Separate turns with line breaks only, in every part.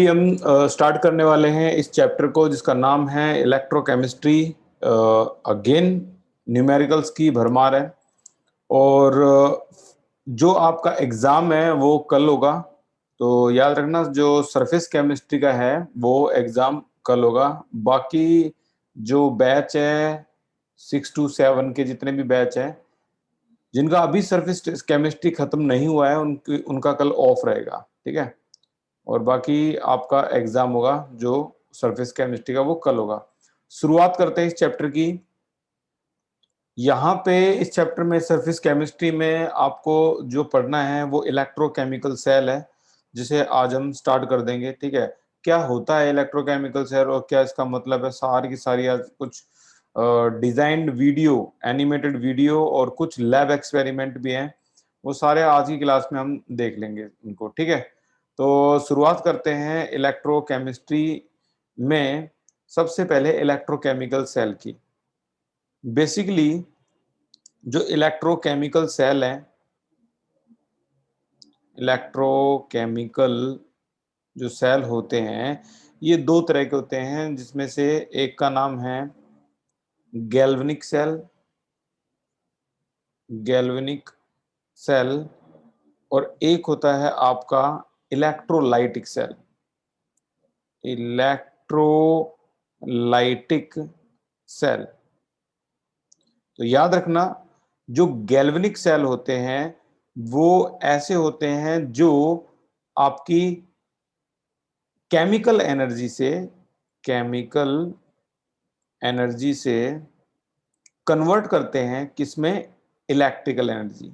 अभी हम स्टार्ट करने वाले हैं इस चैप्टर को जिसका नाम है इलेक्ट्रोकेमिस्ट्री। अगेन न्यूमेरिकल्स की भरमार है और जो आपका एग्ज़ाम है वो कल होगा। तो याद रखना जो सरफेस केमिस्ट्री का है वो एग्ज़ाम कल होगा। बाकी जो बैच है 6 to 7 के जितने भी बैच हैं जिनका अभी सरफेस केमिस्ट्री खत्म नहीं हुआ है उनका कल ऑफ रहेगा, ठीक है। और बाकी आपका एग्जाम होगा जो सरफेस केमिस्ट्री का वो कल होगा। शुरुआत करते हैं इस चैप्टर की। यहाँ पे इस चैप्टर में सरफेस केमिस्ट्री में आपको जो पढ़ना है वो इलेक्ट्रोकेमिकल सेल है जिसे आज हम स्टार्ट कर देंगे, ठीक है। क्या होता है इलेक्ट्रोकेमिकल सेल और क्या इसका मतलब है, सारी की सारी आज कुछ डिजाइंड वीडियो, एनिमेटेड वीडियो और कुछ लैब एक्सपेरिमेंट भी हैं, वो सारे आज की क्लास में हम देख लेंगे उनको, ठीक है। तो शुरुआत करते हैं इलेक्ट्रोकेमिस्ट्री में सबसे पहले इलेक्ट्रोकेमिकल सेल की। बेसिकली जो इलेक्ट्रोकेमिकल सेल है, इलेक्ट्रोकेमिकल जो सेल होते हैं ये दो तरह के होते हैं, जिसमें से एक का नाम है गैल्वेनिक सेल, गैल्वेनिक सेल, और एक होता है आपका इलेक्ट्रोलाइटिक सेल, इलेक्ट्रोलाइटिक सेल। तो याद रखना जो गैल्वेनिक सेल होते हैं वो ऐसे होते हैं जो आपकी केमिकल एनर्जी से, केमिकल एनर्जी से कन्वर्ट करते हैं किसमें, इलेक्ट्रिकल एनर्जी।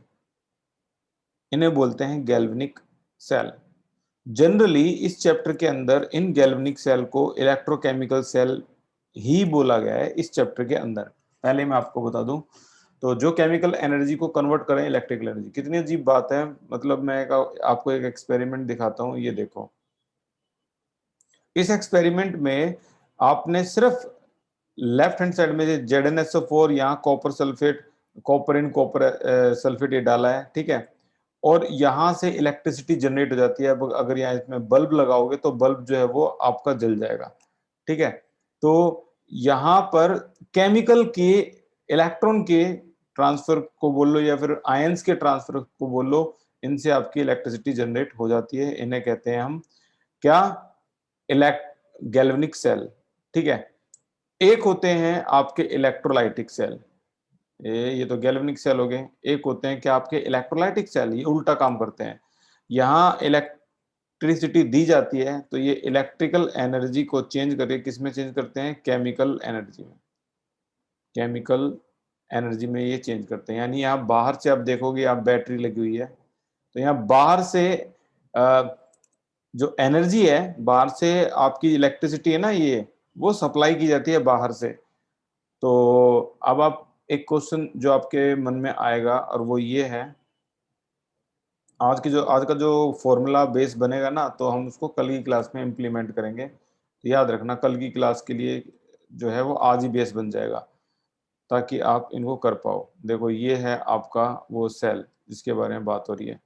इन्हें बोलते हैं गैल्वेनिक सेल। जनरली इस चैप्टर के अंदर इन गैल्वेनिक सेल को इलेक्ट्रोकेमिकल सेल ही बोला गया है इस चैप्टर के अंदर। पहले मैं आपको बता दूं तो जो केमिकल एनर्जी को कन्वर्ट करें इलेक्ट्रिकल एनर्जी, कितनी अजीब बात है। मतलब मैं आपको एक एक्सपेरिमेंट दिखाता हूं, ये देखो। इस एक्सपेरिमेंट में आपने सिर्फ लेफ्ट हैंड साइड में ZnSO4 यहाँ copper sulphate, copper in copper sulphate ये डाला है, ठीक है। और यहाँ से इलेक्ट्रिसिटी जनरेट हो जाती है। अब अगर यहाँ इसमें बल्ब लगाओगे तो बल्ब जो है वो आपका जल जाएगा, ठीक है। तो यहाँ पर केमिकल के इलेक्ट्रॉन के ट्रांसफर को बोल लो या फिर आयंस के ट्रांसफर को बोल लो, इनसे आपकी इलेक्ट्रिसिटी जनरेट हो जाती है। इन्हें कहते हैं हम क्या, गैल्वेनिक सेल, ठीक है। एक होते हैं आपके इलेक्ट्रोलाइटिक सेल, ये तो गैल्वेनिक सेल हो गए। एक होते हैं क्या आपके इलेक्ट्रोलाइटिक सेल, ये उल्टा काम करते हैं। यहाँ इलेक्ट्रिसिटी दी जाती है तो ये इलेक्ट्रिकल एनर्जी को चेंज करके किसमें चेंज करते हैं, केमिकल एनर्जी में, केमिकल एनर्जी में ये चेंज करते हैं। यानी यहाँ बाहर से आप देखोगे, आप बैटरी लगी हुई है तो यहाँ बाहर से जो एनर्जी है, बाहर से आपकी इलेक्ट्रिसिटी है ना, ये वो सप्लाई की जाती है बाहर से। तो अब आप एक क्वेश्चन जो आपके मन में आएगा और वो ये है, आज का जो फॉर्मूला बेस बनेगा ना, तो हम उसको कल की क्लास में इम्प्लीमेंट करेंगे। तो याद रखना कल की क्लास के लिए जो है वो आज ही बेस बन जाएगा ताकि आप इनको कर पाओ। देखो ये है आपका वो सेल जिसके बारे में बात हो रही है।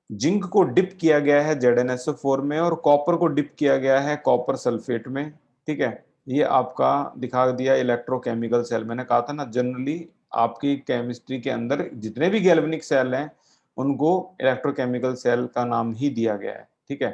जिंक को डिप किया गया है ZnSO4 में और कॉपर को डिप किया गया है कॉपर सल्फेट में, ठीक है। ये आपका दिखा दिया इलेक्ट्रोकेमिकल सेल। मैंने कहा था ना जनरली आपकी केमिस्ट्री के अंदर जितने भी गैल्वेनिक सेल हैं उनको इलेक्ट्रोकेमिकल सेल का नाम ही दिया गया है, ठीक है।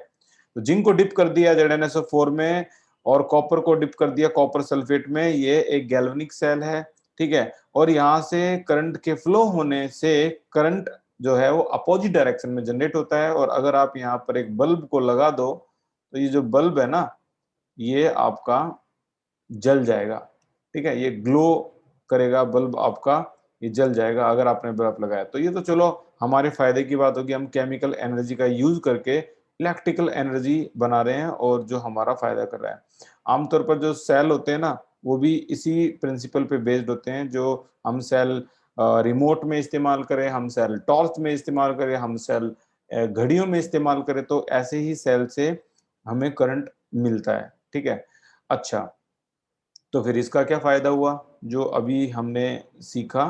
तो जिंक को डिप कर दिया ZnSO4 में और कॉपर को डिप कर दिया कॉपर सल्फेट में, ये एक गैल्वेनिक सेल है, ठीक है। और यहाँ से करंट के फ्लो होने से करंट जो है वो अपोजिट डायरेक्शन में जनरेट होता है। और अगर आप यहाँ पर एक बल्ब को लगा दो तो ये जो बल्ब है ना ये आपका जल जाएगा, ठीक है। ये ग्लो करेगा बल्ब आपका, ये जल जाएगा अगर आपने बल्ब लगाया। तो ये तो चलो हमारे फायदे की बात होगी, हम केमिकल एनर्जी का यूज करके इलेक्ट्रिकल एनर्जी बना रहे हैं और जो हमारा फायदा कर रहा है। आमतौर पर जो सेल होते हैं ना वो भी इसी प्रिंसिपल पे बेस्ड होते हैं। जो हम सेल रिमोट में इस्तेमाल करें, हम सेल टॉर्च में इस्तेमाल करें, हम सेल घड़ियों में इस्तेमाल करें, तो ऐसे ही सेल से हमें करंट मिलता है, ठीक है। अच्छा, तो फिर इसका क्या फायदा हुआ जो अभी हमने सीखा,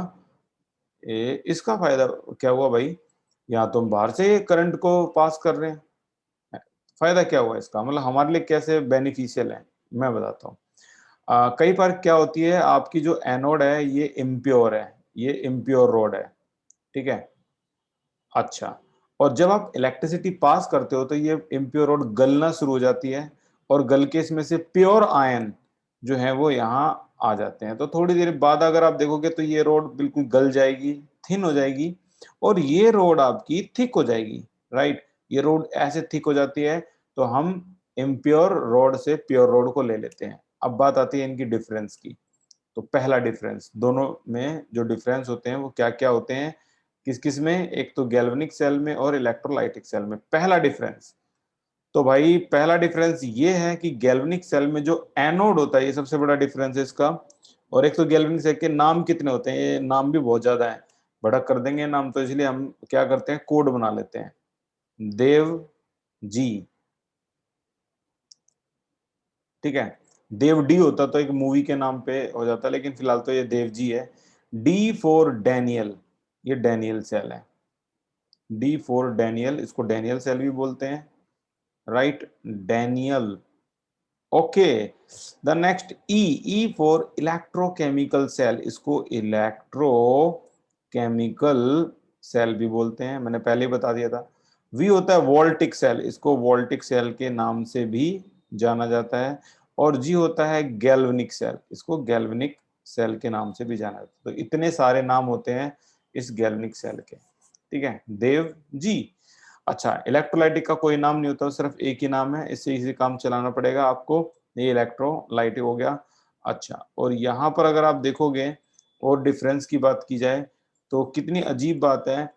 इसका फायदा क्या हुआ भाई, यहाँ तो हम बाहर से करंट को पास कर रहे हैं, फायदा क्या हुआ इसका, मतलब हमारे लिए कैसे बेनिफिशियल है, मैं बताता हूँ। कई बार क्या होती है, आपकी जो एनोड है ये इम्प्योर है, ये इम्प्योर रोड है, ठीक है। अच्छा, और जब आप इलेक्ट्रिसिटी पास करते हो तो ये इम्प्योर रोड गलना शुरू हो जाती है, और गल के इसमें से प्योर आयन जो है वो यहाँ आ जाते हैं। तो थोड़ी देर बाद अगर आप देखोगे तो ये रोड बिल्कुल गल जाएगी, थिन हो जाएगी, और ये रोड आपकी थिक हो जाएगी, राइट। ये रोड ऐसे थिक हो जाती है, तो हम इम्प्योर रोड से प्योर रोड को ले लेते हैं। अब बात आती है इनकी डिफरेंस की। तो पहला डिफरेंस, दोनों में जो डिफरेंस होते हैं वो क्या क्या होते हैं, किस किस में, एक तो गैल्वेनिक सेल में और इलेक्ट्रोलाइटिक सेल में। पहला डिफरेंस, तो भाई पहला डिफरेंस ये है कि गैल्वेनिक सेल में जो एनोड होता है, ये सबसे बड़ा डिफरेंस है इसका। और एक तो गैल्वेनिक सेल के नाम कितने होते हैं, ये नाम भी बहुत ज्यादा है, बड़ा कर देंगे नाम, तो इसलिए हम क्या करते हैं, कोड बना लेते हैं, देव जी, ठीक है। देव डी होता तो एक मूवी के नाम पे हो जाता, लेकिन फिलहाल तो ये देव जी है। डी फॉर डैनियल, ये डैनियल सेल है, डी फॉर डैनियल, इसको डैनियल सेल भी बोलते हैं, right, Daniell. Okay, the next E, E for electrochemical cell, इसको इलेक्ट्रोकेमिकल सेल भी बोलते हैं, मैंने पहले ही बता दिया था। वी होता है वोल्टिक सेल, इसको वोल्टिक सेल के नाम से भी जाना जाता है। और जी होता है गैल्वेनिक सेल, इसको गैल्वेनिक सेल के नाम से भी जाना जाता है। तो इतने सारे नाम होते हैं इस गैल्वेनिक सेल के, ठीक है, देव जी। अच्छा, इलेक्ट्रोलाइटिक का कोई नाम नहीं होता, सिर्फ एक ही नाम है, इससे इसी काम चलाना पड़ेगा आपको। ये इलेक्ट्रोलाइटिक हो गया। अच्छा, और यहाँ पर अगर आप देखोगे और डिफरेंस की बात की जाए तो कितनी अजीब बात है,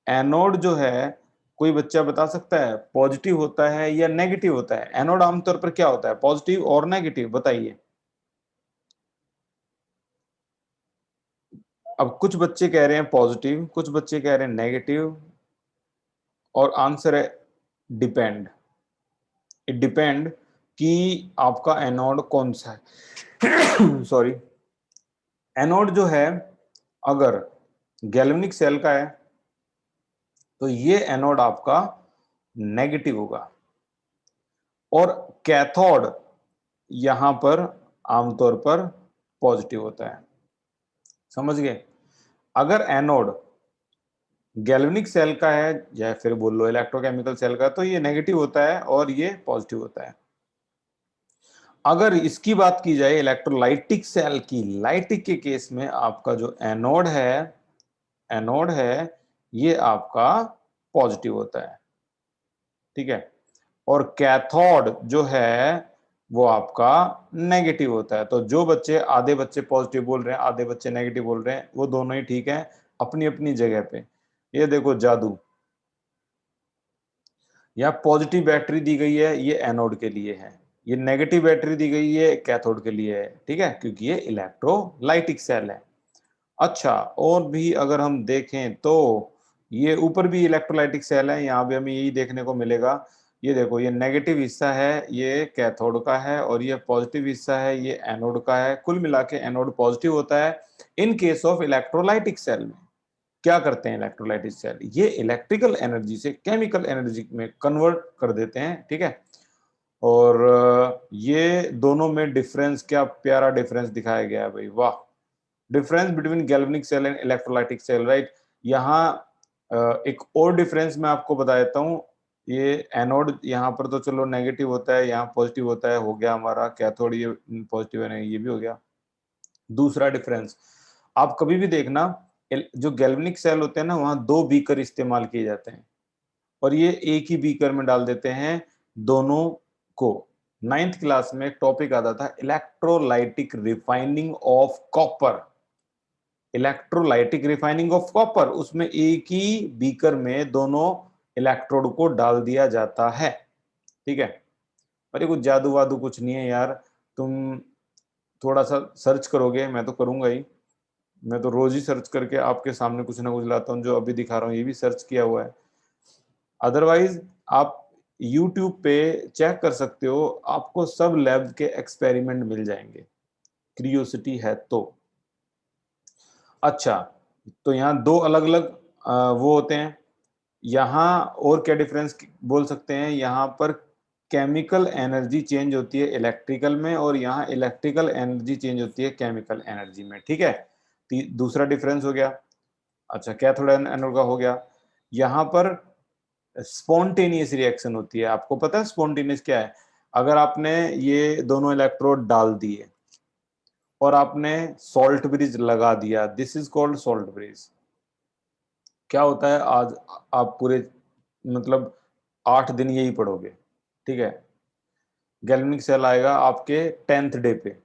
एनोड जो है, कोई बच्चा बता सकता है पॉजिटिव होता है या नेगेटिव होता है? एनोड आमतौर पर क्या होता है, पॉजिटिव और नेगेटिव, बताइए। अब कुछ बच्चे कह रहे हैं पॉजिटिव, कुछ बच्चे कह रहे हैं नेगेटिव, और आंसर है डिपेंड। इट डिपेंड कि आपका एनोड कौन सा है। सॉरी, एनोड जो है अगर गैल्वेनिक सेल का है तो ये एनोड आपका नेगेटिव होगा, और कैथोड यहां पर आमतौर पर पॉजिटिव होता है। समझ गए? अगर एनोड गैल्वेनिक सेल का है या फिर बोल लो इलेक्ट्रोकेमिकल सेल का, तो ये नेगेटिव होता है और ये पॉजिटिव होता है। अगर इसकी बात की जाए इलेक्ट्रोलाइटिक सेल की, लाइटिक के केस में आपका जो एनोड है, एनोड है ये आपका पॉजिटिव होता है, ठीक है। और कैथोड जो है वो आपका नेगेटिव होता है। तो जो बच्चे, आधे बच्चे पॉजिटिव बोल रहे हैं, आधे बच्चे नेगेटिव बोल रहे हैं, वो दोनों ही ठीक है अपनी अपनी जगह पे। ये देखो जादू, या पॉजिटिव बैटरी दी गई है, ये एनोड के लिए है, ये नेगेटिव बैटरी दी गई है कैथोड के लिए है, ठीक है, क्योंकि ये इलेक्ट्रोलाइटिक सेल है। अच्छा, और भी अगर हम देखें तो ये ऊपर भी इलेक्ट्रोलाइटिक सेल है, यहाँ भी हमें यही देखने को मिलेगा। ये देखो, ये नेगेटिव हिस्सा है ये कैथोड का है, और ये पॉजिटिव हिस्सा है ये एनोड का है। कुल मिला के एनोड पॉजिटिव होता है in case of electrolytic cell में। क्या करते हैं इलेक्ट्रोलाइटिक सेल, ये इलेक्ट्रिकल एनर्जी से केमिकल एनर्जी में कन्वर्ट कर देते हैं, ठीक है। और ये दोनों में डिफरेंस, क्या प्यारा डिफरेंस दिखाया गया है भाई, वाह। Difference between galvanic cell and electrolytic cell, right. यहाँ एक और डिफरेंस मैं आपको बता देता हूँ। ये एनोड यहाँ पर तो चलो नेगेटिव होता है, यहाँ पॉजिटिव होता है, हो गया हमारा कैथोड, ये पॉजिटिव है, नहीं ये भी हो गया। दूसरा डिफरेंस, आप कभी भी देखना, जो गैल्वेनिक सेल होते हैं ना, वहां दो बीकर इस्तेमाल किए जाते हैं, और ये एक ही बीकर में डाल देते हैं दोनों को। नाइन्थ क्लास में एक टॉपिक आता था, electrolytic refining of copper, electrolytic refining of copper, उसमें एक ही बीकर में दोनों इलेक्ट्रोड को डाल दिया जाता है, ठीक है। अरे कुछ जादू वादू कुछ नहीं है यार, तुम थोड़ा सा सर्च करोगे, मैं तो करूंगा ही, मैं तो रोज ही सर्च करके आपके सामने कुछ ना कुछ लाता हूँ, जो अभी दिखा रहा हूँ ये भी सर्च किया हुआ है। अदरवाइज आप YouTube पे चेक कर सकते हो, आपको सब लैब के एक्सपेरिमेंट मिल जाएंगे, क्यूरियोसिटी है तो। अच्छा, तो यहाँ दो अलग अलग वो होते हैं। यहाँ और क्या डिफरेंस बोल सकते हैं, यहाँ पर केमिकल एनर्जी चेंज होती है इलेक्ट्रिकल में, और यहाँ इलेक्ट्रिकल एनर्जी चेंज होती है केमिकल एनर्जी में। ठीक है, दूसरा डिफरेंस हो गया। अच्छा, कैथोड एनोड का हो गया। यहाँ पर स्पॉन्टेनियस रिएक्शन होती है। आपको पता है स्पॉन्टेनियस क्या है? अगर आपने ये दोनों इलेक्ट्रोड डाल दिए और आपने सॉल्ट ब्रिज लगा दिया, this is called salt bridge. क्या होता है, आज आप पूरे मतलब 8 दिन यही पढ़ोगे। ठीक है, गैल्वेनिक सेल आएगा आपके 10th डे पे,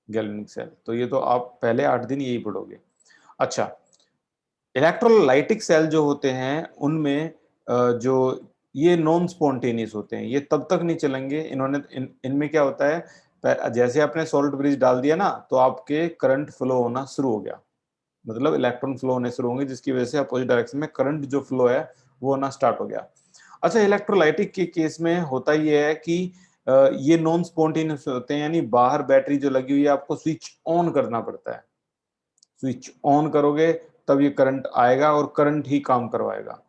गैल्वेनिक सेल, तो ये तो आप पहले 8 दिन यही पढ़ोगे। अच्छा, इलेक्ट्रोलाइटिक सेल जो होते हैं उनमें जो ये नॉन स्पॉन्टेनियस होते हैं, ये तब तक नहीं चलेंगे। इनमें क्या होता है, जैसे आपने सॉल्ट ब्रिज डाल दिया ना, तो आपके करंट फ्लो होना शुरू हो गया, मतलब इलेक्ट्रॉन फ्लो होने शुरू होंगे, जिसकी वजह से अपोजिट डायरेक्शन में करंट जो फ्लो है वो होना स्टार्ट हो गया। अच्छा, इलेक्ट्रोलाइटिक के केस में होता ये है कि ये नॉन स्पॉन्टेनियस होते हैं, यानी बाहर बैटरी जो लगी हुई है आपको स्विच ऑन करना पड़ता है। स्विच ऑन करोगे तब ये करंट आएगा और करंट ही काम करवाएगा।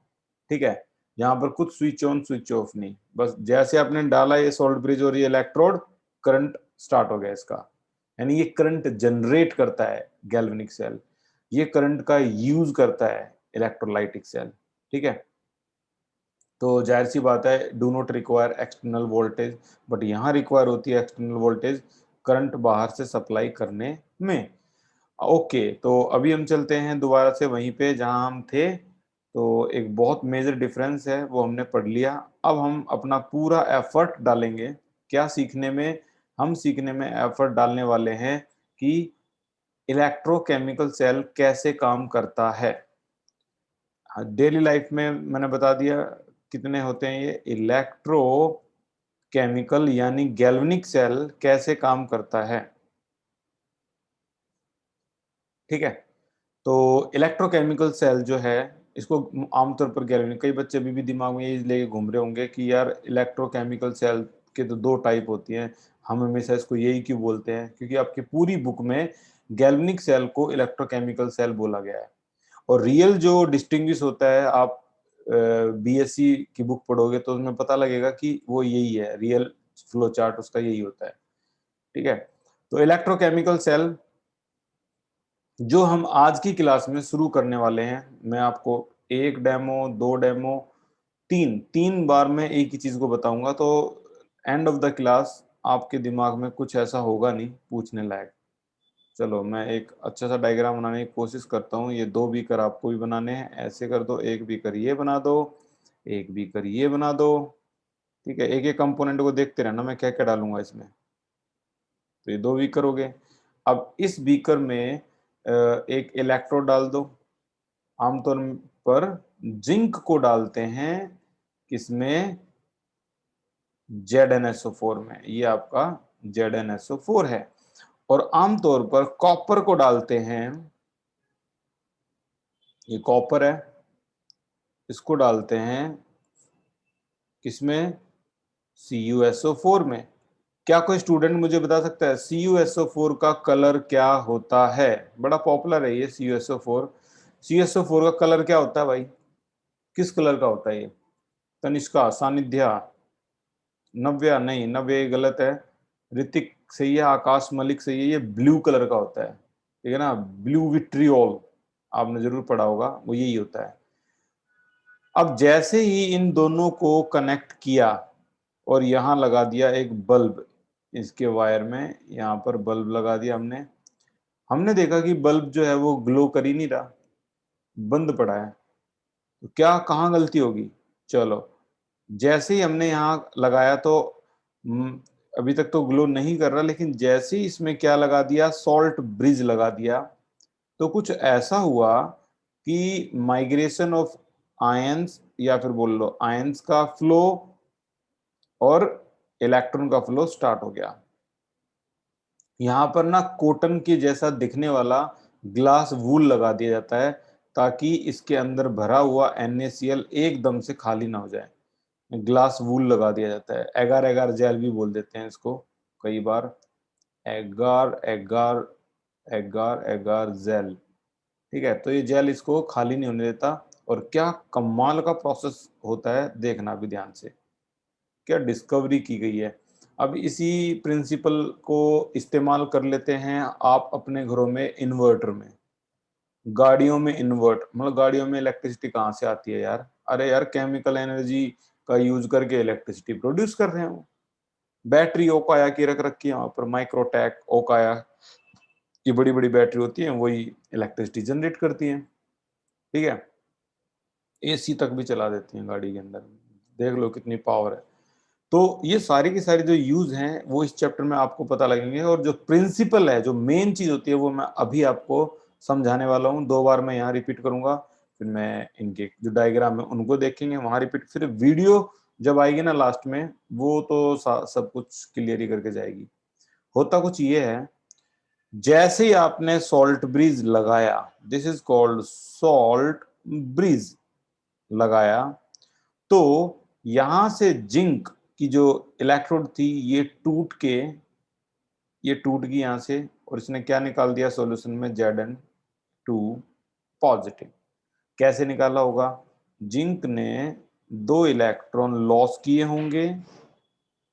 ठीक है, यहाँ पर कुछ स्विच ऑन स्विच ऑफ नहीं, बस जैसे आपने डाला ये सॉल्ट ब्रिज और ये इलेक्ट्रोड, करंट स्टार्ट हो गया इसका, यानी ये करंट जनरेट करता है गैल्वेनिक सेल, ये करंट का यूज करता है इलेक्ट्रोलाइटिक सेल। ठीक है, तो जाहिर सी बात है, do not require external voltage, but यहाँ रिक्वायर होती है एक्सटर्नल वोल्टेज करंट बाहर से सप्लाई करने में। ओके, तो अभी हम चलते हैं दोबारा से वहीं पे जहां हम थे। तो एक बहुत मेजर डिफरेंस है वो हमने पढ़ लिया। अब हम अपना पूरा एफर्ट डालेंगे क्या सीखने में, हम सीखने में एफर्ट डालने वाले हैं कि इलेक्ट्रोकेमिकल सेल कैसे काम करता है। डेली लाइफ में मैंने बता दिया कितने होते हैं ये इलेक्ट्रो केमिकल, यानी गैल्वेनिक सेल कैसे काम करता है। ठीक है, तो इलेक्ट्रोकेमिकल सेल जो है, इसको आमतौर पर गैल्वेनिक, कई बच्चे अभी भी दिमाग में ये लेके घूम रहे होंगे कि यार इलेक्ट्रोकेमिकल सेल के तो 2 टाइप होती हैं, हम हमेशा इसको यही क्यों बोलते हैं, क्योंकि आपकी पूरी बुक में गैल्वेनिक सेल को इलेक्ट्रोकेमिकल सेल बोला गया है। और रियल जो डिस्टिंग्विश होता है, आप बीएससी की बुक पढ़ोगे तो उसमें पता लगेगा कि वो यही है, रियल फ्लो चार्ट उसका यही होता है। ठीक है, तो इलेक्ट्रोकेमिकल सेल जो हम आज की क्लास में शुरू करने वाले हैं, मैं आपको एक डेमो, 2 डेमो, तीन तीन बार में एक ही चीज को बताऊंगा, तो एंड ऑफ द क्लास आपके दिमाग में कुछ ऐसा होगा नहीं पूछने लायक। चलो, मैं एक अच्छा सा डायग्राम बनाने की कोशिश करता हूँ। ये 2 बीकर आपको भी बनाने हैं, ऐसे कर दो, एक बीकर ये बना दो, एक बीकर ये बना दो। ठीक है, एक एक कंपोनेंट को देखते रहना मैं क्या क्या डालूंगा इसमें। तो ये 2 बीकर हो गए। अब इस बीकर में एक इलेक्ट्रोड डाल दो। आमतौर पर जिंक को डालते हैं किसमें, ZnSO4 में, ये आपका ZnSO4 है। और आमतौर पर कॉपर को डालते हैं, ये कॉपर है, इसको डालते हैं किसमें, CuSO4 में। क्या कोई स्टूडेंट मुझे बता सकता है CuSO4 का कलर क्या होता है? बड़ा पॉपुलर है ये CuSO4। CuSO4 का कलर क्या होता है भाई, किस कलर का होता है ये? तनिष्का, सानिध्या, नव्या, नहीं नव्या गलत है, ऋतिक सही है, आकाश मलिक सही है, ये ब्लू कलर का होता है। ठीक है ना, ब्लू विट्रियोल, आपने जरूर पढ़ा होगा, वो यही होता है। अब जैसे ही इन दोनों को कनेक्ट किया और यहाँ लगा दिया एक बल्ब, इसके वायर में यहाँ पर बल्ब लगा दिया हमने, हमने देखा कि बल्ब जो है वो ग्लो कर ही नहीं रहा, बंद पड़ा है। तो क्या, कहाँ गलती होगी? चलो, जैसे ही हमने यहाँ लगाया तो अभी तक तो ग्लो नहीं कर रहा, लेकिन जैसे ही इसमें क्या लगा दिया, सॉल्ट ब्रिज लगा दिया, तो कुछ ऐसा हुआ कि माइग्रेशन ऑफ आयंस, या फिर बोल लो आयंस का फ्लो और इलेक्ट्रॉन का फ्लो स्टार्ट हो गया। यहाँ पर ना कॉटन के जैसा दिखने वाला ग्लास वूल लगा दिया जाता है, ताकि इसके अंदर भरा हुआ NaCl एकदम से खाली ना हो जाए। ग्लास वूल लगा दिया जाता है, एगार एगार जेल भी बोल देते हैं इसको कई बार, एगार एगार एगार एगार जेल। ठीक है, तो ये जेल इसको खाली नहीं होने देता। और क्या कमाल का प्रोसेस होता है, देखना भी ध्यान से। क्या डिस्कवरी की गई है। अब इसी प्रिंसिपल को इस्तेमाल कर लेते हैं आप अपने घरों में, इन्वर्टर में, गाड़ियों में इन्वर्ट, मतलब गाड़ियों में इलेक्ट्रिसिटी कहाँ से आती है यार? अरे यार, केमिकल एनर्जी का यूज करके इलेक्ट्रिसिटी प्रोड्यूस कर रहे हो। बैटरी ओकाया की रख रखी है वहां पर, माइक्रोटेक, ओकाया, ये बड़ी बड़ी बैटरी होती है, वही इलेक्ट्रिसिटी जनरेट करती है। ठीक है, एसी तक भी चला देती हैं गाड़ी के अंदर, देख लो कितनी पावर है। तो ये सारी की सारी जो यूज हैं वो इस चैप्टर में आपको पता लगेंगे, और जो प्रिंसिपल है, जो मेन चीज होती है, वो मैं अभी आपको समझाने वाला हूँ। 2 बार मैं यहाँ रिपीट करूंगा, फिर मैं इनके जो डायग्राम है उनको देखेंगे, वहां रिपीट, फिर वीडियो जब आएगी ना लास्ट में, वो तो सब कुछ क्लियर ही करके जाएगी। होता कुछ ये है, जैसे ही आपने सॉल्ट ब्रिज लगाया, this is called salt bridge, लगाया, तो यहां से जिंक की जो इलेक्ट्रोड थी ये टूट गई यहां से, और इसने क्या निकाल दिया सॉल्यूशन में, Zn2 पॉजिटिव। कैसे निकाला होगा? जिंक ने 2 इलेक्ट्रॉन लॉस किए होंगे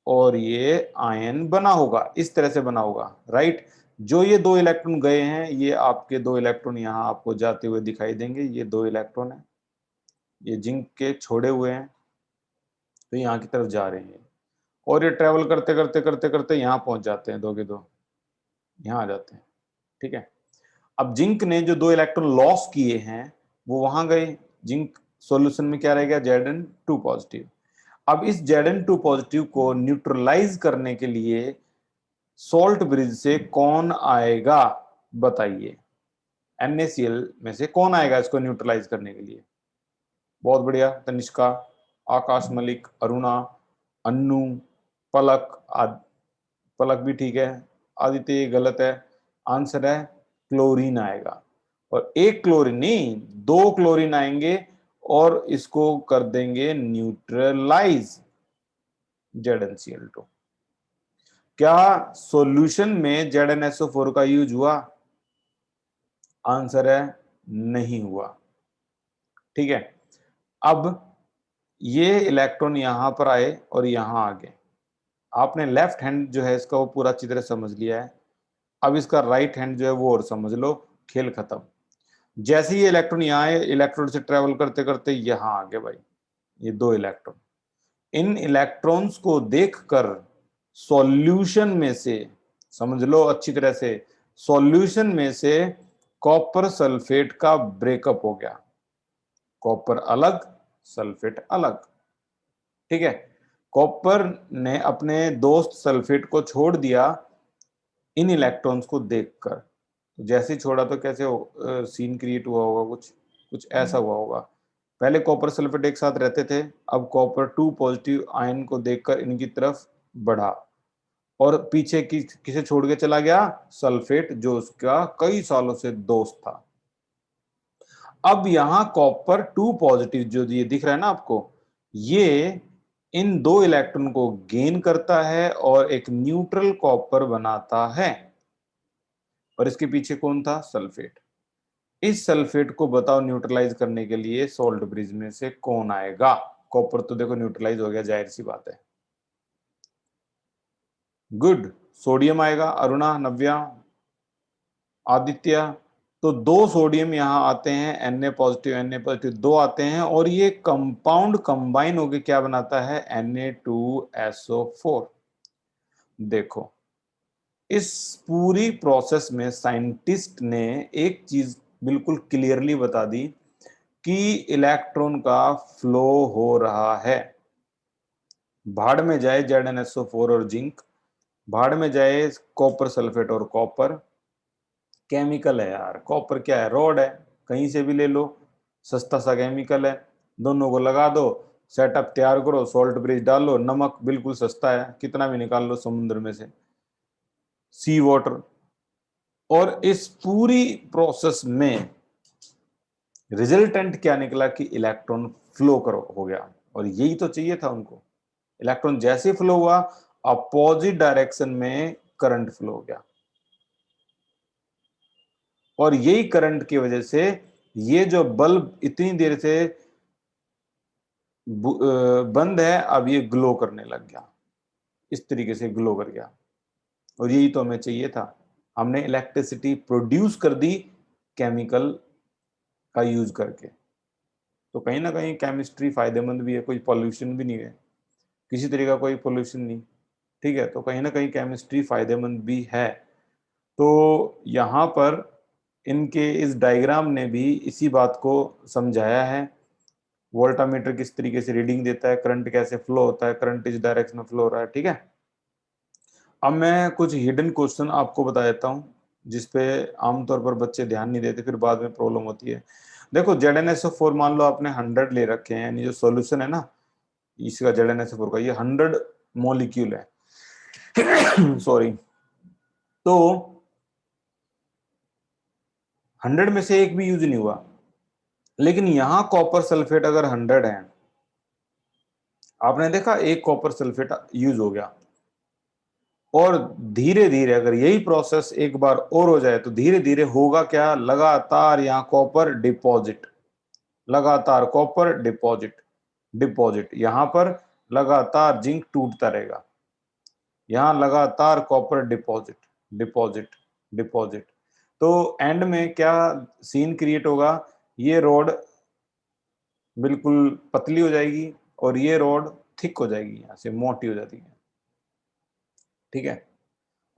और ये आयन बना होगा, इस तरह से बना होगा, राइट। जो ये 2 इलेक्ट्रॉन गए हैं, ये आपके 2 इलेक्ट्रॉन यहां आपको जाते हुए दिखाई देंगे, ये 2 इलेक्ट्रॉन है, ये जिंक के छोड़े हुए हैं, तो यहाँ की तरफ जा रहे हैं, और ये ट्रेवल करते करते करते करते यहाँ पहुंच जाते हैं, 2 के 2 यहाँ आ जाते हैं। ठीक है, अब जिंक ने जो 2 इलेक्ट्रॉन लॉस किए हैं वो वहां गए, जिंक सॉल्यूशन में क्या रहेगा, Zn2 पॉजिटिव। अब इस Zn2 पॉजिटिव को न्यूट्रलाइज करने के लिए सॉल्ट ब्रिज से कौन आएगा, बताइए। NaCl में से कौन आएगा इसको न्यूट्रलाइज करने के लिए? बहुत बढ़िया, तनिष्का, आकाश मलिक, अरुणा, अन्नू, पलक, पलक भी ठीक है, आदित्य ये गलत है, आंसर है क्लोरीन आएगा। और एक क्लोरीन नहीं, 2 क्लोरीन आएंगे और इसको कर देंगे न्यूट्रलाइज, ZnCl2। क्या सॉल्यूशन में ZnSO4 का यूज हुआ? आंसर है नहीं हुआ। ठीक है, अब ये इलेक्ट्रॉन यहां पर आए और यहां आ गए, आपने लेफ्ट हैंड जो है इसका वो पूरा अच्छी तरह समझ लिया है, अब इसका राइट हैंड जो है वो और समझ लो, खेल खत्म। जैसे ये इलेक्ट्रॉन यहाँ आए, इलेक्ट्रॉन से ट्रेवल करते करते यहां आ गए भाई, ये 2 इलेक्ट्रॉन, इन इलेक्ट्रॉन्स को देखकर सॉल्यूशन में से, समझ लो अच्छी तरह से, सॉल्यूशन में से कॉपर सल्फेट का ब्रेकअप हो गया, कॉपर अलग, सल्फेट अलग। ठीक है, कॉपर ने अपने दोस्त सल्फेट को छोड़ दिया इन इलेक्ट्रॉन्स को देखकर, तो जैसे ही छोड़ा तो कैसे सीन क्रिएट हुआ होगा, कुछ कुछ ऐसा हुआ होगा। पहले कॉपर सल्फेट एक साथ रहते थे, अब कॉपर 2 पॉजिटिव आयन को देखकर इनकी तरफ बढ़ा, और पीछे किसे छोड़ के चला गया, सल्फेट, जो उसका कई सालों से दोस्त था। अब यहां कॉपर 2 पॉजिटिव जो ये दिख रहा है ना आपको, ये इन 2 इलेक्ट्रॉन को गेन करता है और एक न्यूट्रल कॉपर बनाता है, और इसके पीछे कौन था, सल्फेट। इस सल्फेट को बताओ न्यूट्रलाइज करने के लिए सॉल्ट ब्रिज में से कौन आएगा? कॉपर तो देखो न्यूट्रलाइज हो गया, जाहिर सी बात है। गुड, सोडियम आएगा, अरुणा, नव्या, आदित्य। तो 2 सोडियम यहां आते हैं, Na पॉजिटिव 2 आते हैं, और ये कंपाउंड कंबाइन होकर क्या बनाता है, Na2SO4। देखो, इस पूरी प्रोसेस में साइंटिस्ट ने एक चीज बिल्कुल क्लियरली बता दी कि इलेक्ट्रॉन का फ्लो हो रहा है। भाड़ में जाए ZnSO4 और जिंक, भाड़ में जाए कॉपर सल्फेट और कॉपर, केमिकल है यार, कॉपर क्या है, रॉड है, कहीं से भी ले लो, सस्ता सा केमिकल है, दोनों को लगा दो, सेटअप तैयार करो, सॉल्ट ब्रिज डालो, नमक बिल्कुल सस्ता है, कितना भी निकाल लो समुद्र में से, सी वाटर। और इस पूरी प्रोसेस में रिजल्टेंट क्या निकला कि इलेक्ट्रॉन फ्लो करो हो गया, और यही तो चाहिए था उनको। इलेक्ट्रॉन जैसे फ्लो हुआ, अपोजिट डायरेक्शन में करंट फ्लो हो गया, और यही करंट की वजह से ये जो बल्ब इतनी देर से बंद है, अब ये ग्लो करने लग गया, इस तरीके से ग्लो कर गया। और यही तो हमें चाहिए था, हमने इलेक्ट्रिसिटी प्रोड्यूस कर दी केमिकल का यूज करके। तो कहीं ना कहीं केमिस्ट्री फायदेमंद भी है, कोई पॉल्यूशन भी नहीं है, किसी तरह का कोई पॉल्यूशन नहीं, ठीक है। तो कहीं ना कहीं केमिस्ट्री फायदेमंद भी है। तो यहाँ पर इनके इस डायग्राम ने भी इसी बात को समझाया है। वोल्टामीटर किस तरीके से रीडिंग देता है, करंट कैसे फ्लो होता है, करंट इस डायरेक्शन में फ्लो हो रहा है, ठीक है। अब मैं कुछ हिडन क्वेश्चन आपको बता देता हूँ, जिसपे आमतौर पर बच्चे ध्यान नहीं देते, फिर बाद में प्रॉब्लम होती है। देखो ZnSO4 मान लो आपने 100 ले रखे हैं, यानी जो सॉल्यूशन है ना इसका ZnSO4 का, ये 100 मॉलिक्यूल है सॉरी। तो 100 में से एक भी यूज नहीं हुआ, लेकिन यहां कॉपर सल्फेट अगर 100 है, आपने देखा एक कॉपर सल्फेट यूज हो गया, और धीरे धीरे अगर यही प्रोसेस एक बार और हो जाए तो धीरे धीरे होगा क्या, लगातार यहाँ कॉपर डिपॉजिट, लगातार कॉपर डिपॉजिट, डिपॉजिट, यहां पर लगातार जिंक टूटता रहेगा, यहां लगातार कॉपर डिपॉजिट, डिपॉजिट, डिपॉजिट। तो एंड में क्या सीन क्रिएट होगा, ये रोड बिल्कुल पतली हो जाएगी और ये रोड थिक हो जाएगी, यहां से मोटी हो जाती है, ठीक है।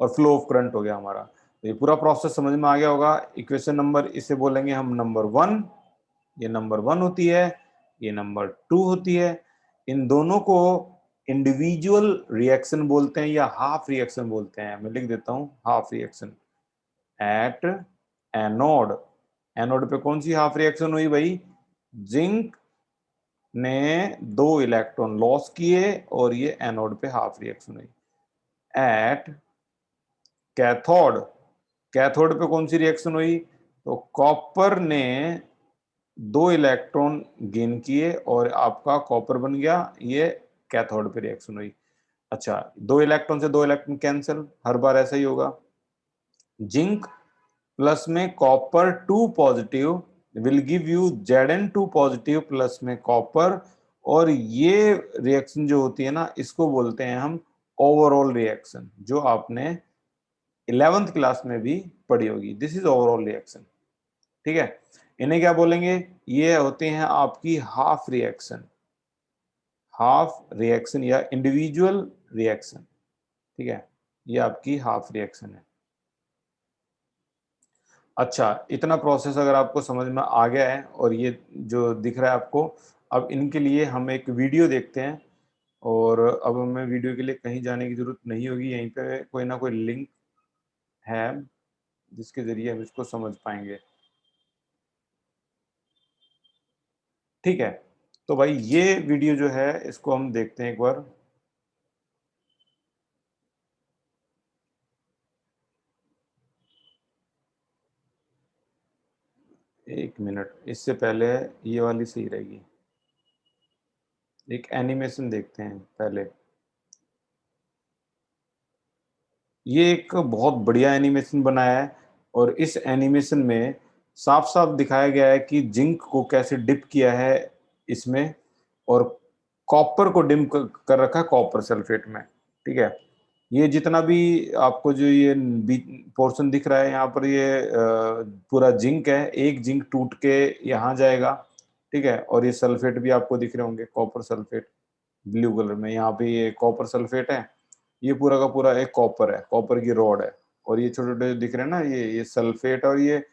और फ्लो ऑफ करंट हो गया हमारा। तो ये पूरा प्रोसेस समझ में आ गया होगा। इक्वेशन नंबर, इसे बोलेंगे हम नंबर 1, ये नंबर 1 होती है, ये नंबर 2 होती है। इन दोनों को इंडिविजुअल रिएक्शन बोलते हैं या हाफ रिएक्शन बोलते हैं। मैं लिख देता हूं half reaction. At anode, anode पे कौन सी हाफ रिएक्शन हुई भाई, जिंक ने 2 इलेक्ट्रॉन लॉस किए और ये एनोड पे हाफ रिएक्शन हुई। एट कैथोड, कैथोड पे कौन सी रिएक्शन हुई, तो कॉपर ने 2 इलेक्ट्रॉन गेन किए और आपका कॉपर बन गया, ये कैथोड पे रिएक्शन हुई। अच्छा, 2 इलेक्ट्रॉन से 2 इलेक्ट्रॉन कैंसिल, हर बार ऐसा ही होगा। जिंक प्लस में copper 2 positive will give you Zn2 positive plus में कॉपर, और ये रिएक्शन जो होती है ना इसको बोलते हैं हम ओवरऑल रिएक्शन, जो आपने 11th क्लास में भी पढ़ी होगी। दिस इज ओवरऑल रिएक्शन, ठीक है। इन्हें क्या बोलेंगे, ये होते हैं आपकी हाफ रिएक्शन, हाफ रिएक्शन या इंडिविजुअल रिएक्शन, ठीक है। ये आपकी हाफ रिएक्शन है। अच्छा, इतना प्रोसेस अगर आपको समझ में आ गया है और ये जो दिख रहा है आपको, अब इनके लिए हम एक वीडियो देखते हैं। और अब हमें वीडियो के लिए कहीं जाने की जरूरत नहीं होगी, यहीं पे कोई ना कोई लिंक है जिसके जरिए हम इसको समझ पाएंगे, ठीक है। तो भाई ये वीडियो जो है इसको हम देखते हैं एक बार। एक मिनट, इससे पहले ये वाली सही रहेगी, एक एनिमेशन देखते हैं पहले। ये एक बहुत बढ़िया एनिमेशन बनाया है, और इस एनिमेशन में साफ साफ दिखाया गया है कि जिंक को कैसे डिप किया है इसमें, और कॉपर को डिप कर रखा है कॉपर सल्फेट में, ठीक है। ये जितना भी आपको जो ये पोर्शन दिख रहा है यहाँ पर, ये पूरा जिंक है, एक जिंक टूट के यहाँ जाएगा, ठीक है। और ये सल्फेट भी आपको दिख रहे होंगे, कॉपर सल्फेट ब्लू कलर में, यहाँ पे ये कॉपर सल्फेट है, ये पूरा का पूरा एक कॉपर है, कॉपर की रॉड है। और ये छोटे छोटे दिख रहे हैं ना, ये सल्फेट, और ये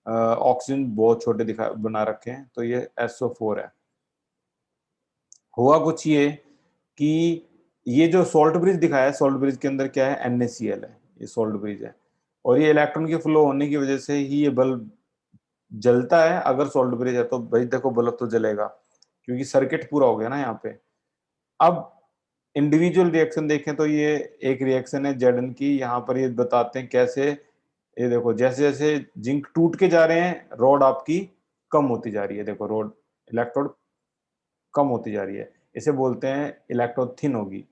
ऑक्सीजन बहुत छोटे दिखा बना रखे हैं, तो ये SO4 है। हुआ कुछ ये कि ये जो सॉल्ट ब्रिज दिखाया है, सॉल्ट ब्रिज के अंदर क्या है, NaCl है, ये सॉल्ट ब्रिज है। और ये इलेक्ट्रॉन के फ्लो होने की वजह से ही ये बल्ब जलता है। अगर सॉल्ट ब्रिज है तो भाई देखो बल्ब तो जलेगा, क्योंकि सर्किट पूरा हो गया ना यहाँ पे। अब इंडिविजुअल रिएक्शन देखें तो ये एक रिएक्शन है Zn की, यहाँ पर ये बताते हैं कैसे। ये देखो जैसे जैसे जिंक टूट के जा रहे हैं, रॉड आपकी कम होती जा रही है, देखो रॉड, इलेक्ट्रोड कम होती जा रही है, इसे बोलते हैं इलेक्ट्रोड थिन होगी।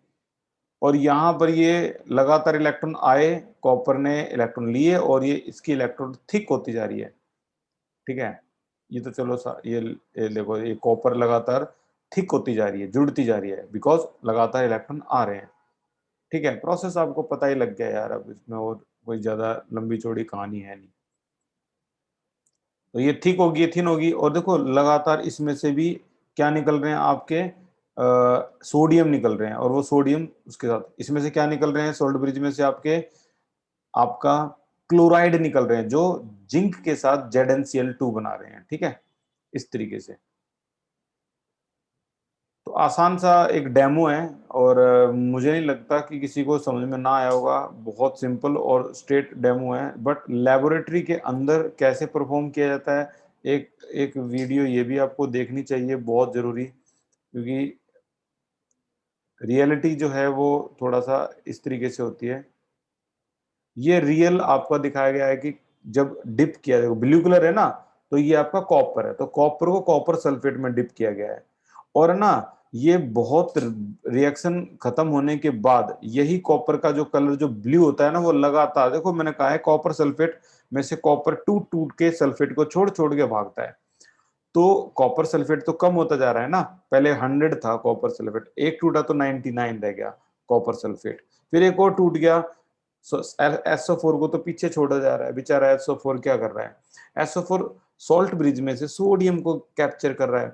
और यहाँ पर ये लगातार इलेक्ट्रॉन आए, कॉपर ने इलेक्ट्रॉन लिए, और ये इसकी इलेक्ट्रोड थिक होती जा रही है, ठीक है। ये तो चलो ये देखो, ये कॉपर लगातार थिक होती जा रही है, जुड़ती जा रही है, बिकॉज लगातार इलेक्ट्रॉन आ रहे हैं। ठीक है, प्रोसेस आपको पता ही लग गया यार, अब इसमें और कोई ज्यादा लंबी चौड़ी कहानी है नहीं। तो ये थिक होगी, थिन होगी, और देखो लगातार इसमें से भी क्या निकल रहे हैं आपके, सोडियम निकल रहे हैं, और वो सोडियम उसके साथ इसमें से क्या निकल रहे हैं, सोल्ट ब्रिज में से आपके आपका क्लोराइड निकल रहे हैं, जो जिंक के साथ ZnCl2 बना रहे हैं। ठीक है, इस तरीके से। तो आसान सा एक डेमो है, और मुझे नहीं लगता कि किसी को समझ में ना आया होगा। बहुत सिंपल और स्ट्रेट डेमो है, बट लेबोरेटरी के अंदर कैसे परफॉर्म किया जाता है, एक एक वीडियो ये भी आपको देखनी चाहिए, बहुत जरूरी, क्योंकि रियलिटी जो है वो थोड़ा सा इस तरीके से होती है। ये रियल आपका दिखाया गया है कि जब डिप किया, देखो ब्लू कलर है ना, तो ये आपका कॉपर है, तो कॉपर को कॉपर सल्फेट में डिप किया गया है, और ना ये बहुत रिएक्शन खत्म होने के बाद यही कॉपर का जो कलर जो ब्लू होता है ना, वो लगातार, देखो मैंने कहा है कॉपर सल्फेट में से कॉपर टूट टूट के सल्फेट को छोड़ छोड़ के भागता है। तो कॉपर सल्फेट तो कम होता जा रहा है ना, पहले 100 था कॉपर सल्फेट, एक टूटा तो 99 रह गया कॉपर सल्फेट, फिर एक और टूट गया, SO4 को तो पीछे छोड़ा जा रहा है, बेचारा SO4 क्या कर रहा है, SO4 सॉल्ट ब्रिज में से सोडियम को कैप्चर कर रहा है।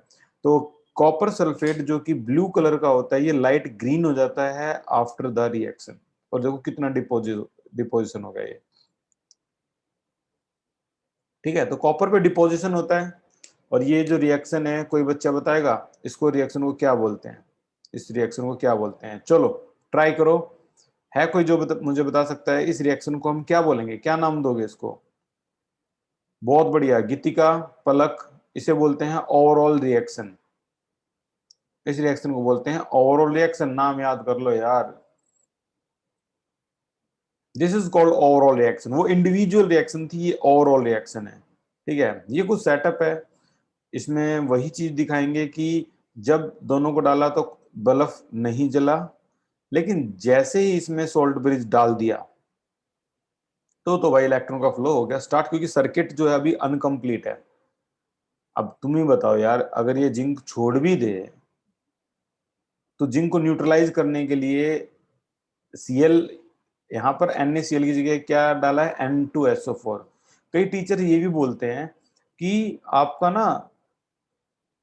तो कॉपर सल्फेट जो कि ब्लू कलर का होता है, ये लाइट ग्रीन हो जाता है आफ्टर द रिएक्शन, और देखो कितना डिपोजिशन हो गया ये। ठीक है, तो कॉपर पे डिपोजिशन होता है, और ये जो रिएक्शन है, कोई बच्चा बताएगा इसको, रिएक्शन को क्या बोलते हैं, इस रिएक्शन को क्या बोलते हैं? चलो ट्राई करो, है कोई जो मुझे बता सकता है इस रिएक्शन को हम क्या बोलेंगे, क्या नाम दोगे इसको? बहुत बढ़िया गीतिका, पलक, इसे बोलते हैं ओवरऑल रिएक्शन। इस रिएक्शन को बोलते हैं ओवरऑल रिएक्शन, नाम याद कर लो यार। This is called overall reaction, वो इंडिविजुअल रिएक्शन थी, ये ओवरऑल रिएक्शन है। ठीक है, ये कुछ सेटअप है, इसमें वही चीज दिखाएंगे कि जब दोनों को डाला तो बल्ब नहीं जला, लेकिन जैसे ही इसमें सोल्ट ब्रिज डाल दिया तो भाई इलेक्ट्रॉन का फ्लो हो गया स्टार्ट, क्योंकि सर्किट जो है अभी अनकंप्लीट है। अब तुम ही बताओ यार, अगर ये जिंक छोड़ भी दे, तो जिंक को न्यूट्रलाइज करने के लिए Cl, यहाँ पर NaCl की जगह क्या डाला है, N2SO4। कई टीचर ये भी बोलते हैं कि आपका ना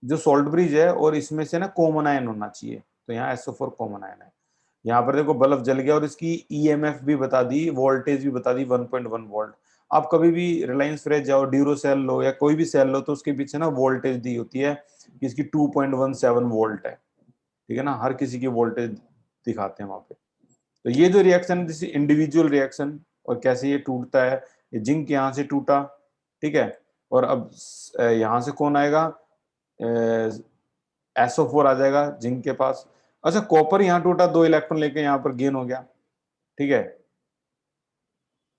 जो सॉल्ट ब्रिज है और इसमें से ना कॉमन आयन होना चाहिए, तो यहाँ SO4 कॉमन आयन है। यहाँ पर देखो बल्ब जल गया, और इसकी EMF भी बता दी, वोल्टेज भी बता दी 1.1 वोल्ट। आप कभी भी रिलायंस फ्रेश जाओ, ड्यूरो सेल लो या कोई भी सेल लो, तो उसके पीछे ना वोल्टेज दी होती है कि इसकी 2.17 वोल्ट है। ठीक है ना, हर किसी की वोल्टेज दिखाते हैं वहां पे। तो ये जो रिएक्शन है, इंडिविजुअल रिएक्शन, और कैसे ये टूटता है, ये जिंक यहाँ से टूटा, ठीक है, और अब यहाँ से कौन आएगा, SO4 आ जाएगा जिंक के पास। अच्छा, कॉपर यहाँ टूटा, 2 इलेक्ट्रॉन लेके यहाँ पर गेन हो गया। ठीक है,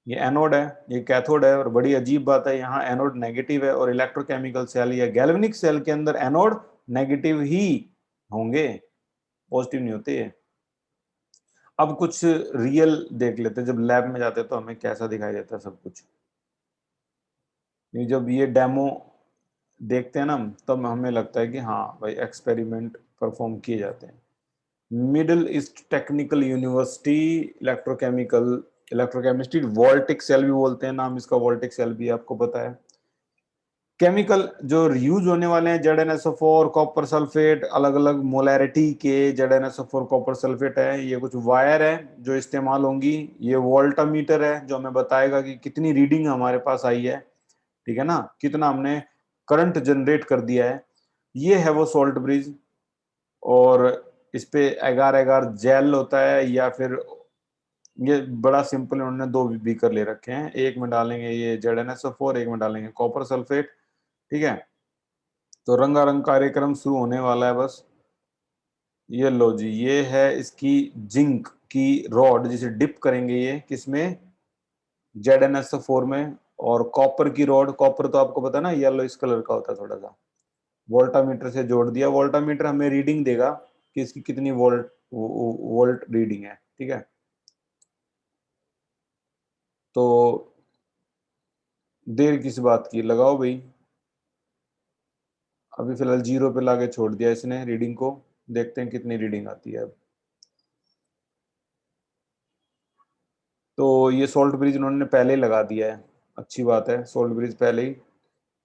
ये एनोड है, ये कैथोड है, और बड़ी अजीब बात है, यहाँ एनोड नेगेटिव है, और इलेक्ट्रोकेमिकल सेल या गैल्वेनिक सेल के अंदर एनोड नेगेटिव ही होंगे, पॉजिटिव नहीं होते है। अब कुछ रियल देख लेते हैं, जब लैब में जाते हैं तो हमें कैसा दिखाई देता है सब कुछ। जब ये डेमो देखते हैं ना, तब हमें लगता है कि हाँ भाई एक्सपेरिमेंट परफॉर्म किए जाते हैं। Middle East Technical University, electrochemical, electrochemistry, voltaic cell भी बोलते हैं, नाम इसका वोल्टिक सेल भी आपको पता है। केमिकल जो यूज होने वाले हैं, ZnSO4 कॉपर सल्फेट, अलग अलग मोलैरिटी के ZnSO4 कॉपर सल्फेट है। ये कुछ वायर है जो इस्तेमाल होंगी, ये वोल्टामीटर है जो हमें बताएगा कि कितनी रीडिंग हमारे पास आई है। ठीक है ना, कितना हमने करंट जनरेट कर दिया है। ये है वो सोल्ट ब्रिज, और इस पे एगार एगार जेल होता है, या फिर ये बड़ा सिंपल, उन्होंने 2 बीकर ले रखे हैं, एक में डालेंगे ये ZnSO4, एक में डालेंगे कॉपर सल्फेट। ठीक है, तो रंगारंग कार्यक्रम शुरू होने वाला है बस। ये लो जी, ये है इसकी जिंक की रॉड, जिसे डिप करेंगे ये किसमें, ZnSO4 में, और कॉपर की रॉड, कॉपर तो आपको पता है ना येलो इस कलर का होता है थोड़ा सा, वोल्टामीटर से जोड़ दिया। वोल्टामीटर हमें रीडिंग देगा कि इसकी कितनी वोल्ट रीडिंग है। ठीक है, तो देर किस बात की, लगाओ भाई। अभी फिलहाल 0 पे लाके छोड़ दिया इसने रीडिंग को, देखते हैं कितनी रीडिंग आती है अब। तो ये सोल्ट ब्रिज उन्होंने पहले ही लगा दिया है, अच्छी बात है, सोल्ट ब्रिज पहले ही,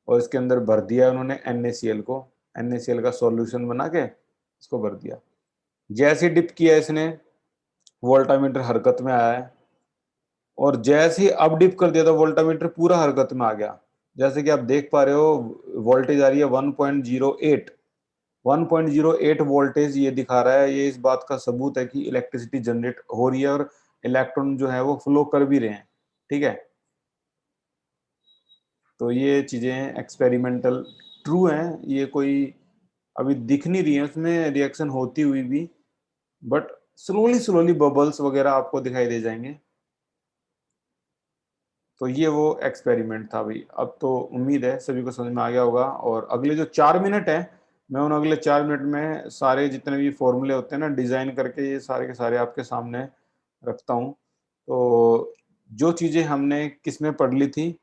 और इसके अंदर भर दिया है उन्होंने NaCl को, NaCl का सॉल्यूशन बना के इसको भर दिया। जैसे डिप किया इसने, वोल्टामीटर हरकत में आया है, और जैसे ही अब डिप कर दिया तो वोल्टामीटर पूरा हरकत में आ गया। जैसे कि आप देख पा रहे हो वोल्टेज आ रही है 1.08, 1.08 वोल्टेज ये दिखा रहा है। ये इस बात का सबूत है कि इलेक्ट्रिसिटी जनरेट हो रही है और इलेक्ट्रॉन जो है वो फ्लो कर भी रहे हैं, ठीक है। तो ये चीजें एक्सपेरिमेंटल ट्रू हैं, ये कोई अभी दिख नहीं रही है उसमें रिएक्शन होती हुई भी, बट स्लोली स्लोली बबल्स वगैरह आपको दिखाई दे जाएंगे। तो ये वो एक्सपेरिमेंट था भाई। अब तो उम्मीद है सभी को समझ में आ गया होगा, और अगले जो 4 मिनट है, मैं उन अगले 4 मिनट में सारे जितने भी फॉर्मूले होते हैं ना डिजाइन करके ये सारे के सारे आपके सामने रखता हूँ। तो जो चीजें हमने किस में पढ़ ली थी,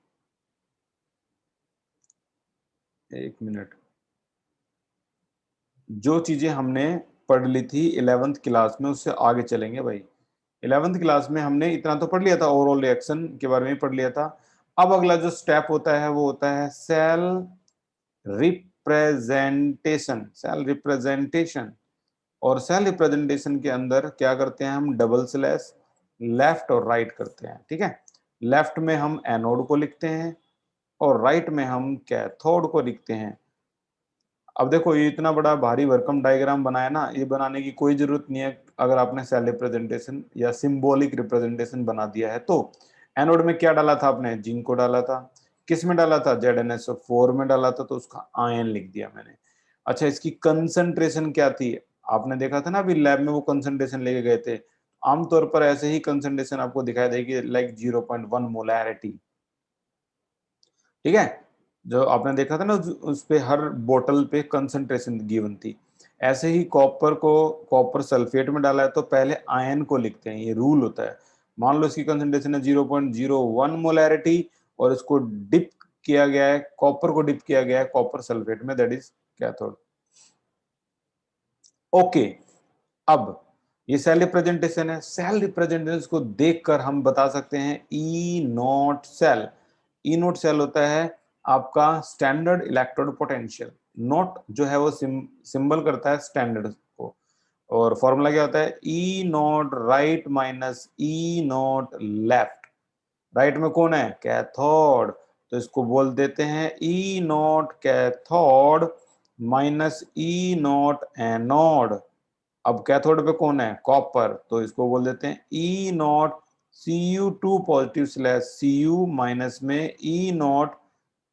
1 मिनट, जो चीजें हमने पढ़ ली थी 11th क्लास में उससे आगे चलेंगे भाई। 11th क्लास में हमने इतना तो पढ़ लिया था, ओवरऑल रिएक्शन के बारे में पढ़ लिया था। अब अगला जो स्टेप होता है वो होता है सेल रिप्रेजेंटेशन, सेल रिप्रेजेंटेशन। और सेल रिप्रेजेंटेशन के अंदर क्या करते हैं हम, डबल स्लैश लेफ्ट और राइट करते हैं, ठीक है। लेफ्ट में हम एनोड को लिखते हैं और राइट में हम कैथोड को लिखते हैं। अब देखो ये इतना बड़ा भारी भरकम डायग्राम बनाया ना, ये बनाने की कोई जरूरत नहीं है अगर आपने सेल रिप्रेजेंटेशन या सिंबॉलिक रिप्रेजेंटेशन बना दिया है तो। एनोड में क्या डाला था आपने, जिंक को डाला था। किस में डाला था, ZnSO4 में डाला था, तो उसका आयन लिख दिया मैंने। अच्छा, इसकी कंसंट्रेशन क्या थी, आपने देखा था ना अभी लैब में वो कंसंट्रेशन लेके गए थे। आमतौर पर ऐसे ही कंसंट्रेशन आपको दिखाई देगी, लाइक 0.1 मोलैरिटी, ठीक है। जो आपने देखा था ना उस पे हर बोतल पे कंसंट्रेशन गिवन थी। ऐसे ही कॉपर को कॉपर सल्फेट में डाला है तो पहले आयन को लिखते हैं, ये रूल होता है। मान लो इसकी कंसंट्रेशन है 0.01 मोलैरिटी और इसको डिप किया गया है, कॉपर को डिप किया गया है कॉपर सल्फेट में, दैट इज कैथोड। ओके, अब ये सेल रिप्रेजेंटेशन है। सेल रिप्रेजेंटेशन को देखकर हम बता सकते हैं E nought cell. E nought cell होता है आपका स्टैंडर्ड इलेक्ट्रोड पोटेंशियल। नॉट जो है वो सिंबल करता है स्टैंडर्ड को, और फॉर्मूला क्या होता है, E nought right minus E nought left. Right में कौन है, कैथोड, तो इसको बोल देते हैं E nought cathode minus E nought anode. अब कैथोड पे कौन है, कॉपर, तो इसको बोल देते हैं E nought Cu2 positive slash Cu minus में E nought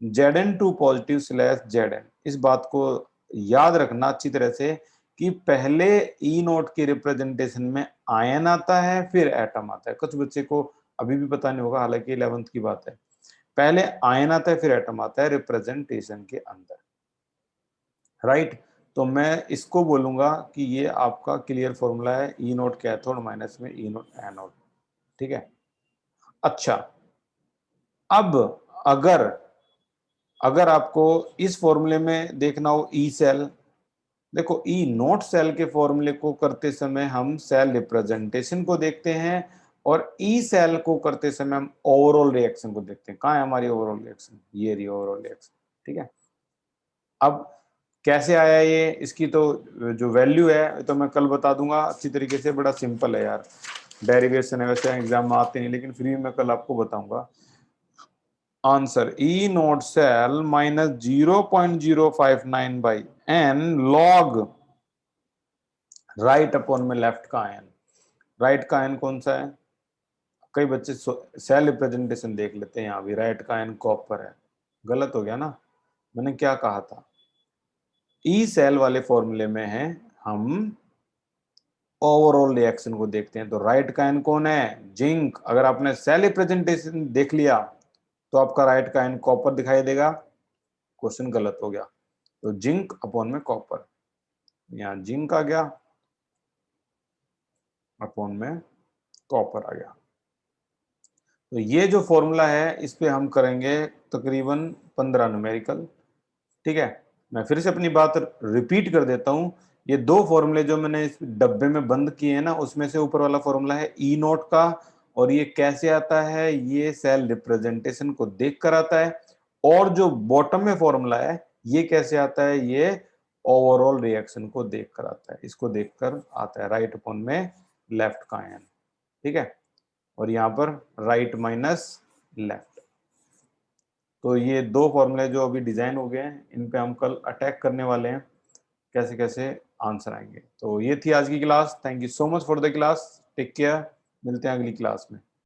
Zn2 positive slash Zn। इस बात को याद रखना अच्छी तरह से कि पहले ई नॉट की रिप्रेजेंटेशन में आयन आता है फिर एटम आता है। कुछ बच्चे को अभी भी पता नहीं होगा, हालांकि 11th की बात है। पहले आयन आता है फिर एटम आता है रिप्रेजेंटेशन के अंदर, राइट। तो मैं इसको बोलूंगा कि ये आपका क्लियर फॉर्मूला है, ई नोट कैथोड माइनस में ई नोट एनोड, ठीक है। अच्छा, अब अगर अगर आपको इस फॉर्मूले में देखना हो ई सेल, देखो ई नोट सेल के फॉर्मूले को करते समय हम सेल रिप्रेजेंटेशन को देखते हैं और ई सेल को करते समय हम ओवरऑल रिएक्शन को देखते हैं। कहाँ है हमारी ओवरऑल रिएक्शन, ये रही ओवरऑल रिएक्शन, ठीक है। अब कैसे आया ये, इसकी तो जो वैल्यू है तो मैं कल बता दूंगा अच्छी तरीके से, बड़ा सिंपल है यार, डेरिवेशन है, वैसे एग्जाम में आते नहीं लेकिन फ्री में कल आपको बताऊंगा। Answer E naught cell minus 0.059 by n log right upon में लेफ्ट का आयन। राइट का आयन कौन सा है, कई बच्चे सेल रिप्रेजेंटेशन देख लेते हैं, यहाँ भी राइट का आयन कॉपर है, गलत हो गया ना। मैंने क्या कहा था, ई सेल वाले फॉर्मूले में है हम ओवरऑल रिएक्शन को देखते हैं, तो राइट का आयन कौन है, जिंक। अगर आपने सेल रिप्रेजेंटेशन देख लिया तो आपका राइट का आयन कॉपर दिखाई देगा, क्वेश्चन गलत हो गया। तो जिंक अपॉन में कॉपर, यहाँ जिंक आ गया अपॉन में कॉपर आ गया। तो ये जो फॉर्मूला है इस पे हम करेंगे तकरीबन 15 न्यूमेरिकल, ठीक है। मैं फिर से अपनी बात रिपीट कर देता हूं, ये दो फॉर्मूले जो मैंने इस डब्बे में बंद किए हैं ना, उसमें से ऊपर वाला फॉर्मूला है ई नॉट का, और ये कैसे आता है, ये सेल रिप्रेजेंटेशन को देखकर आता है। और जो बॉटम में फॉर्मूला है ये कैसे आता है, ये ओवरऑल रिएक्शन को देखकर आता है, इसको देखकर आता है, राइट अपॉन में लेफ्ट का आयन, ठीक है। और यहाँ पर राइट माइनस लेफ्ट। तो ये दो फॉर्मूले जो अभी डिजाइन हो गए हैं, इन पे हम कल अटैक करने वाले हैं, कैसे कैसे आंसर आएंगे। तो ये थी आज की class. Thank you so much for the class. Take care, मिलते हैं अगली क्लास में।